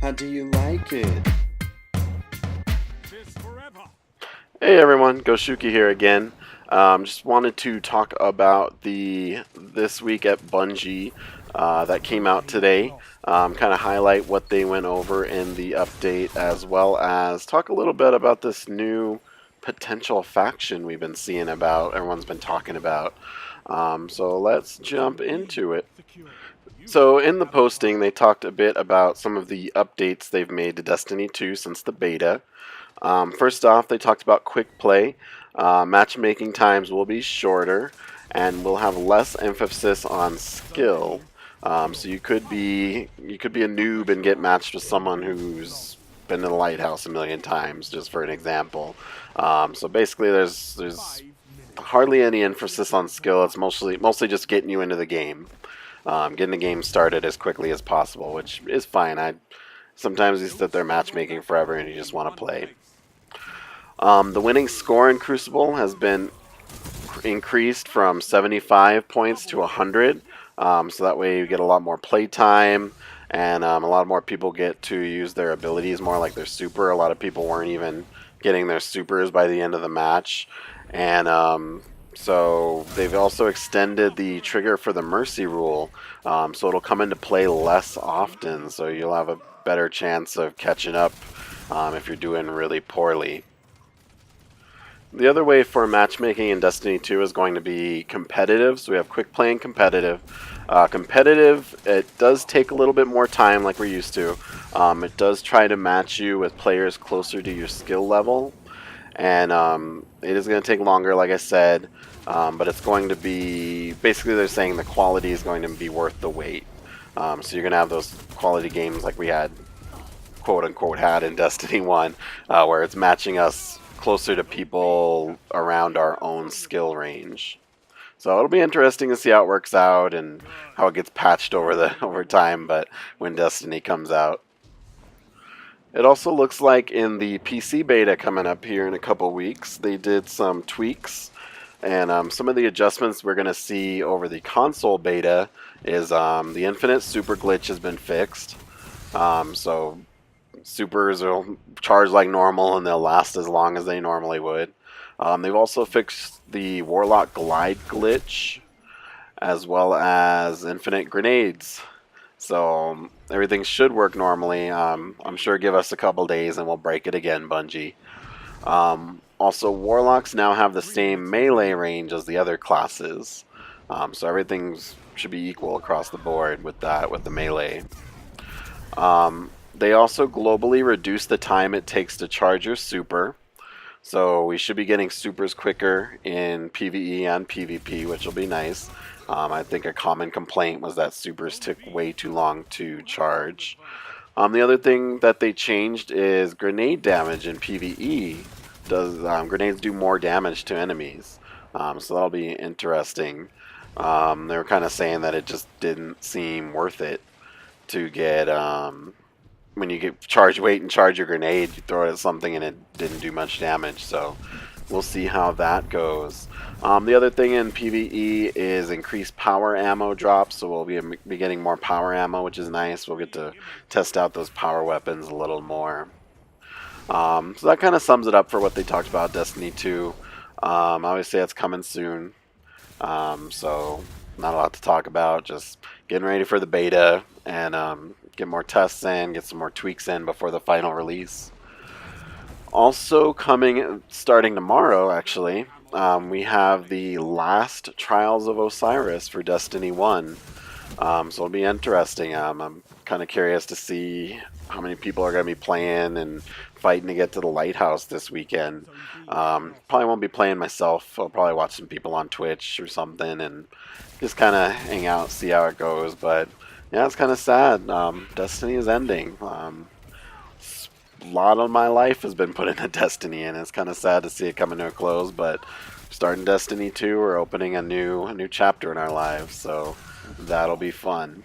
How do you like it? Hey everyone, Goshuki here again. Just wanted to talk about the This Week at Bungie that came out today. Kind of highlight what they went over in the update, as well as talk a little bit about this new potential faction we've been seeing about, everyone's been talking about. So let's jump into it. So in the posting, they talked a bit about some of the updates they've made to Destiny 2 since the beta. First off, they talked about quick play. Matchmaking times will be shorter, and we'll have less emphasis on skill. So you could be a noob and get matched with someone who's been in the lighthouse a million times, just for an example. So basically, there's hardly any emphasis on skill. It's mostly just getting you into the game, getting the game started as quickly as possible, which is fine. Sometimes you sit there matchmaking forever and you just want to play. The winning score in Crucible has been increased from 75 points to 100, so that way you get a lot more play time, and a lot more people get to use their abilities more like their super. A lot of people weren't even getting their supers by the end of the match, and so they've also extended the trigger for the Mercy rule, so it'll come into play less often, so you'll have a better chance of catching up if you're doing really poorly. The other way for matchmaking in Destiny 2 is going to be competitive. So we have quick play and competitive. Competitive, it does take a little bit more time like we're used to. It does try to match you with players closer to your skill level. And it is going to take longer, like I said. But it's going to be, basically they're saying the quality is going to be worth the wait. So you're going to have those quality games like we had, quote unquote, had in Destiny 1, where it's matching us closer to people around our own skill range. So it'll be interesting to see how it works out and how it gets patched over time, but when Destiny comes out. It also looks like in the PC beta coming up here in a couple weeks, they did some tweaks, and some of the adjustments we're going to see over the console beta is the infinite super glitch has been fixed. So supers will charge like normal and they'll last as long as they normally would. They've also fixed the Warlock Glide glitch, as well as infinite grenades. So everything should work normally. I'm sure give us a couple days and we'll break it again, Bungie. Also, Warlocks now have the same melee range as the other classes. So everything should be equal across the board with that, with the melee. They also globally reduce the time it takes to charge your super. So we should be getting supers quicker in PvE and PvP, which will be nice. I think a common complaint was that supers took way too long to charge. The other thing that they changed is grenade damage in PvE. Grenades do more damage to enemies. So that'll be interesting. They were kind of saying that it just didn't seem worth it to get... when you get charge weight and charge your grenade, you throw it at something and it didn't do much damage, so we'll see how that goes. The other thing in PvE is increased power ammo drops, so we'll be getting more power ammo, which is nice. We'll get to test out those power weapons a little more. So that kind of sums it up for what they talked about Destiny 2. Obviously that's coming soon, so not a lot to talk about, just getting ready for the beta and get more tests in, get some more tweaks in before the final release. Also starting tomorrow, actually, we have the last Trials of Osiris for Destiny 1. So it'll be interesting. I'm kind of curious to see how many people are going to be playing and fighting to get to the lighthouse this weekend. Probably won't be playing myself. I'll probably watch some people on Twitch or something and just kind of hang out, see how it goes. But yeah, it's kind of sad. Destiny is ending. A lot of my life has been put into Destiny, and it's kind of sad to see it coming to a close. But starting Destiny 2, we're opening a new chapter in our lives, so that'll be fun.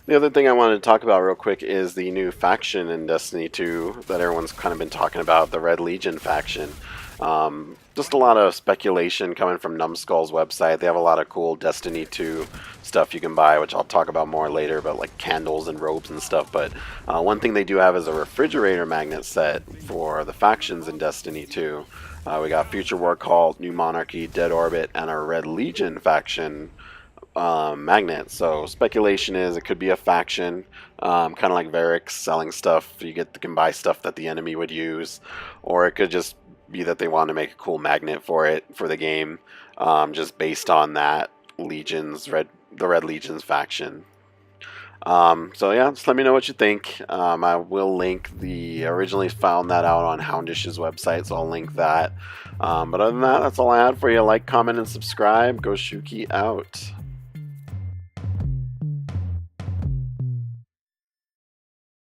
The other thing I wanted to talk about real quick is the new faction in Destiny 2 that everyone's kind of been talking about, the Red Legion faction. Just a lot of speculation coming from Numskull's website. They have a lot of cool Destiny 2 stuff you can buy, which I'll talk about more later, but like candles and robes and stuff. But one thing they do have is a refrigerator magnet set for the factions in Destiny 2. We got Future War Cult, New Monarchy, Dead Orbit, and a Red Legion faction magnet. So speculation is it could be a faction, kind of like Varix selling stuff. You can buy stuff that the enemy would use, or it could just be that they want to make a cool magnet for it for the game, just based on that the Red Legion's faction. So yeah, just let me know what you think. I will link originally found that out on Houndish's website, so I'll link that. But other than that, that's all I had for you. Like, comment, and subscribe. Go Shuki out.